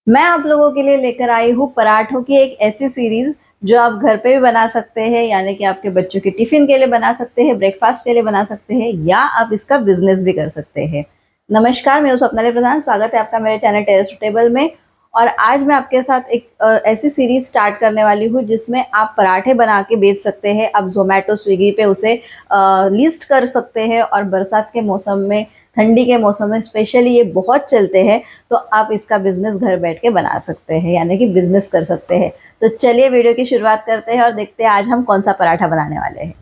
मैं आप लोगों के लिए लेकर आई हूँ पराठों की एक ऐसी सीरीज़ जो आप घर पे भी बना सकते हैं, यानी कि आपके बच्चों के टिफ़िन के लिए बना सकते हैं, ब्रेकफ़ास्ट के लिए बना सकते हैं या आप इसका बिज़नेस भी कर सकते हैं। नमस्कार, मैं हूँ स्वप्नाली प्रधान, स्वागत है आपका मेरे चैनल टेरेस टू टेबल में। और आज मैं आपके साथ एक ऐसी सीरीज़ स्टार्ट करने वाली हूँ जिसमें आप पराठे बना के बेच सकते हैं। आप ज़ोमैटो, स्विगी पे उसे लिस्ट कर सकते हैं और बरसात के मौसम में, ठंडी के मौसम में स्पेशली ये बहुत चलते हैं। तो आप इसका बिज़नेस घर बैठ के बना सकते हैं, यानी कि बिज़नेस कर सकते हैं। तो चलिए वीडियो की शुरुआत करते हैं और देखते हैं आज हम कौन-सा पराठा बनाने वाले हैं।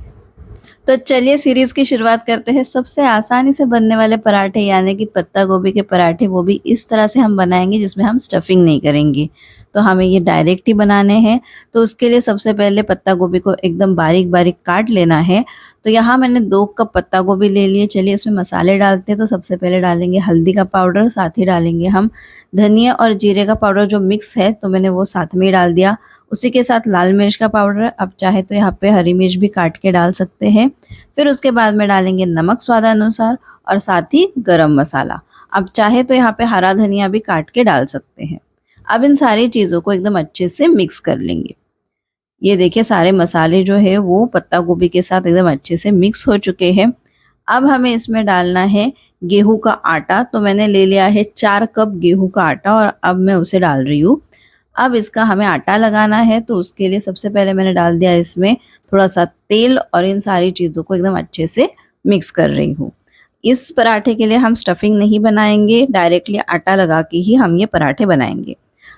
तो चलिए सीरीज़ की शुरुआत करते हैं। सबसे आसानी से बनने वाले पराठे यानी कि पत्ता गोभी के पराठे, वो भी इस तरह से हम बनाएँगे जिसमें हम स्टफिंग नहीं करेंगे। तो हमें ये डायरेक्ट ही बनाने हैं। तो उसके लिए सबसे पहले पत्ता गोभी को एकदम बारीक-बारीक काट लेना है। तो यहाँ मैंने 2 कप पत्ता गोभी ले लिए। चलिए इसमें मसाले डालते हैं। तो सबसे पहले डालेंगे हल्दी का पाउडर, साथ ही डालेंगे हम धनिया और जीरे का पाउडर जो मिक्स है, तो मैंने वो साथ में ही डाल दिया। उसी के साथ लाल मिर्च का पाउडर, आप चाहे तो यहाँ पे हरी मिर्च भी काट के डाल सकते हैं। फिर उसके बाद में डालेंगे नमक स्वादानुसार और साथ ही गरम मसाला। आप चाहे तो यहाँ पे हरा धनिया भी काट के डाल सकते हैं। अब इन सारी चीज़ों को एकदम अच्छे से मिक्स कर लेंगे। ये देखिए सारे मसाले जो है वो पत्ता गोभी के साथ एकदम अच्छे से मिक्स हो चुके हैं। अब हमें इसमें डालना है गेहूँ का आटा। तो मैंने ले लिया है 4 कप गेहूँ का आटा और अब मैं उसे डाल रही हूँ। अब इसका हमें आटा लगाना है, तो उसके लिए सबसे पहले मैंने डाल दिया इसमें थोड़ा-सा तेल और इन सारी चीज़ों को एकदम अच्छे से मिक्स कर रही हूँ। इस पराठे के लिए हम स्टफिंग नहीं बनाएँगे, डायरेक्टली आटा लगा के ही हम ये पराठे बनाएँगे।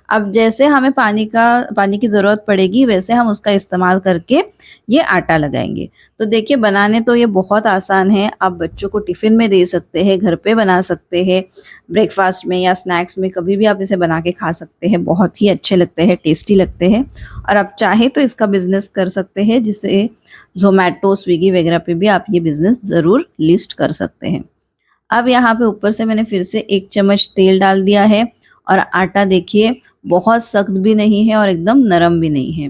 अब जैसे हमें पानी की ज़रूरत पड़ेगी वैसे हम उसका इस्तेमाल करके ये आटा लगाएँगे। तो देखिए बनाने तो ये बहुत आसान है, आप बच्चों को टिफ़िन में दे सकते हैं, घर पे बना सकते हैं, ब्रेकफ़ास्ट में या स्नैक्स में कभी भी आप इसे बना के खा सकते हैं, बहुत ही अच्छे लगते हैं, टेस्टी लगते हैं। और आप चाहें तो इसका बिज़नेस कर सकते हैं, जिसे ज़ोमैटो, स्विगी वगैरह पे भी आप ये बिज़नेस ज़रूर लिस्ट कर सकते हैं। अब यहाँ पे ऊपर से मैंने फिर से 1 चम्मच तेल डाल दिया है और आटा देखिए बहुत सख्त भी नहीं है और एकदम नरम भी नहीं है।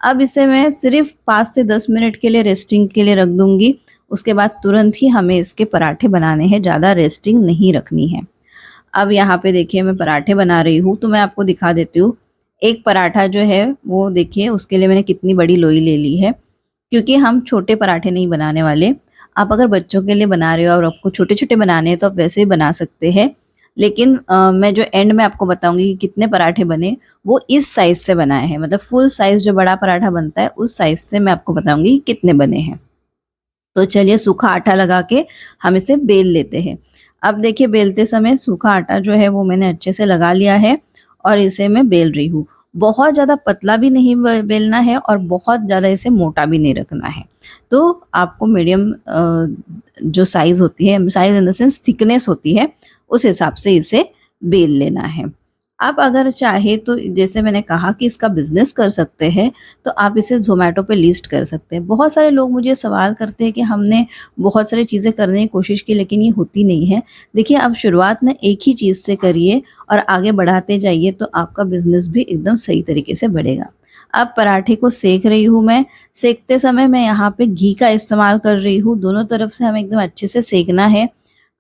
अब इसे मैं सिर्फ़ 5 से 10 मिनट के लिए रेस्टिंग के लिए रख दूँगी। उसके बाद तुरंत ही हमें इसके पराठे बनाने हैं, ज़्यादा रेस्टिंग नहीं रखनी है। अब यहाँ पे देखिए मैं पराठे बना रही हूँ, तो मैं आपको दिखा देती हूँ। एक पराठा जो है वो देखिए उसके लिए मैंने कितनी बड़ी लोई ले ली है, क्योंकि हम छोटे पराठे नहीं बनाने वाले। आप अगर बच्चों के लिए बना रहे हो और आपको छोटे-छोटे बनाने हैं तो आप वैसे ही बना सकते हैं। लेकिन मैं जो एंड में आपको बताऊँगी कि कितने पराठे बने, वो इस साइज़ से बनाए हैं। मतलब फुल साइज़ जो बड़ा पराठा बनता है, उस साइज़ से मैं आपको बताऊँगी कि कितने बने हैं। तो चलिए सूखा आटा लगा के हम इसे बेल लेते हैं। अब देखिए बेलते समय सूखा आटा जो है वो मैंने अच्छे से लगा लिया है और इसे मैं बेल रही हूँ। बहुत ज़्यादा पतला भी नहीं बेलना है और बहुत ज़्यादा इसे मोटा भी नहीं रखना है। तो आपको मीडियम जो साइज़ होती है, size in the sense thickness होती है, उस हिसाब से इसे बेल लेना है। आप अगर चाहे तो जैसे मैंने कहा कि इसका बिज़नेस कर सकते हैं, तो आप इसे ज़ोमैटो पे लिस्ट कर सकते हैं। बहुत सारे लोग मुझे सवाल करते हैं कि हमने बहुत सारी चीज़ें करने की कोशिश की लेकिन ये होती नहीं है। देखिए आप शुरुआत ना एक ही चीज़ से करिए और आगे बढ़ाते जाइए, तो आपका बिज़नेस भी एकदम सही तरीके से बढ़ेगा। अब पराठे को सेक रही हूँ मैं, सेकते समय मैं यहाँ पे घी का इस्तेमाल कर रही हूँ, दोनों तरफ से हमें एकदम अच्छे से सेकना है।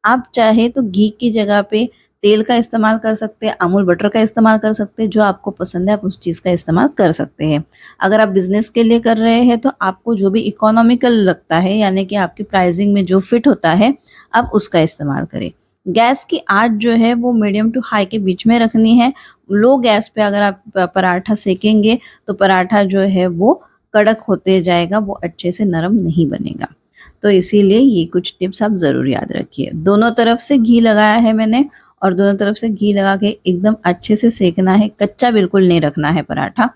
आप चाहे तो घी की जगह पे तेल का इस्तेमाल कर सकते हैं, अमूल बटर का इस्तेमाल कर सकते हैं, जो आपको पसंद है आप उस चीज़ का इस्तेमाल कर सकते हैं। अगर आप बिज़नेस के लिए कर रहे हैं तो आपको जो भी इकोनॉमिकल लगता है, यानी कि आपकी प्राइसिंग में जो फिट होता है, आप उसका इस्तेमाल करें। गैस की आँच जो है वो मीडियम टू हाई के बीच में रखनी है। लो गैस पे अगर आप पराठा सेकेंगे तो पराठा जो है वो कड़क होते जाएगा, वो अच्छे से नरम नहीं बनेगा। तो इसीलिए ये कुछ टिप्स आप ज़रूर याद रखिए। दोनों तरफ से घी लगाया है मैंने और दोनों तरफ से घी लगा के एकदम अच्छे से सेकना है, कच्चा बिल्कुल नहीं रखना है पराठा,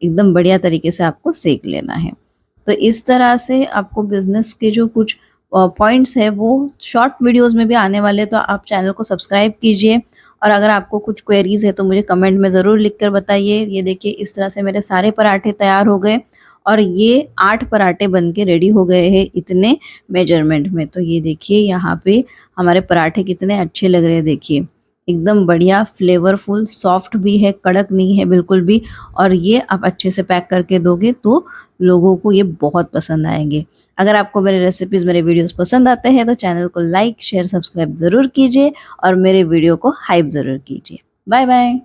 एकदम बढ़िया तरीके से आपको सेक लेना है। तो इस तरह से आपको बिज़नेस के जो कुछ पॉइंट्स हैं वो शॉर्ट वीडियोज़ में भी आने वाले हैं, तो आप चैनल को सब्सक्राइब कीजिए और अगर आपको कुछ क्वेरीज़ है तो मुझे कमेंट में ज़रूर लिख कर बताइए। ये देखिए इस तरह से मेरे सारे पराठे तैयार हो गए और ये 8 पराठे बन के रेडी हो गए हैं इतने मेजरमेंट में। तो ये देखिए यहाँ पे हमारे पराठे कितने अच्छे लग रहे हैं देखिए। एकदम बढ़िया फ्लेवरफुल, सॉफ्ट भी है, कड़क नहीं है बिल्कुल भी और ये आप अच्छे से पैक करके दोगे तो लोगों को ये बहुत पसंद आएँगे। अगर आपको मेरे रेसिपीज़, मेरे वीडियोज़ पसंद आते हैं तो चैनल को लाइक, शेयर, सब्सक्राइब ज़रूर कीजिए और मेरे वीडियो को हाइप ज़रूर कीजिए। Bye bye.